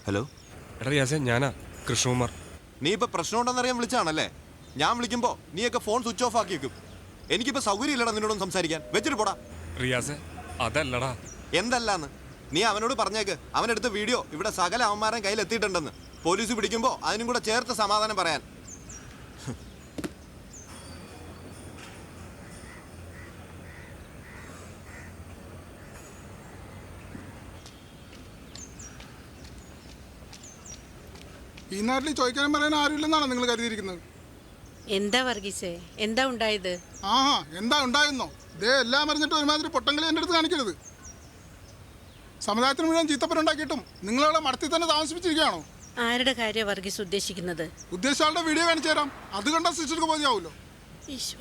Hello എടാ റിയാസേ, ഞാനാ കൃഷ്ണകുമാർ. നീ ഇപ്പൊ പ്രശ്നം ഉണ്ടെന്നറിയാൻ വിളിച്ചാണല്ലേ? ഞാൻ വിളിക്കുമ്പോ നീയൊക്കെ ഫോൺ സ്വിച്ച് ഓഫ് ആക്കി വെക്കും. എനിക്കിപ്പോ സൗകര്യം ഇല്ലടാ നിന്നോടൊന്നും സംസാരിക്കാൻ. വെച്ചിട്ട് പോടാ. റിയാസേ, അതല്ലടാ. എന്തല്ലാന്ന് നീ അവനോട് പറഞ്ഞേക്ക്. അവനെടുത്ത വീഡിയോ ഇവിടെ സകല അവന്മാരുടെ കയ്യിൽ എത്തിയിട്ടുണ്ടെന്ന്. പോലീസ് പിടിക്കുമ്പോ അതിനും കൂടെ ചേർത്ത് സമാധാനം പറയാൻ. ഈ നാട്ടിൽ ചോദിക്കാനും പറയാൻ ആരുമില്ലെന്നാണ് നിങ്ങൾ കരുതിയിരിക്കുന്നത്? എന്താ വർഗീസേ, എന്താ ഉണ്ടായത്? ആഹാ, എന്താ ഉണ്ടായെന്നോ? ദേ എല്ലാം അറിഞ്ഞിട്ട് ഒരുമാതിരി പൊട്ടങ്ങളെ എൻ്റെ അടുത്ത് കാണിക്കരുത്. സമുദായത്തിന് മുഴുവൻ ചീത്തപ്പനുണ്ടാക്കിയിട്ടും നിങ്ങളവിടെ മടത്തിൽ തന്നെ താമസിപ്പിച്ചിരിക്കുകയാണോ? ആരുടെ കാര്യം വർഗീസ് ഉദ്ദേശിക്കുന്നത്? ഉദ്ദേശിച്ച ആളുടെ വീഡിയോ കാണിച്ചു തരാം. അത് കണ്ടാൽ സിസ്റ്റർക്ക് ബോധ്യമാവുമല്ലോ. ഈശോ.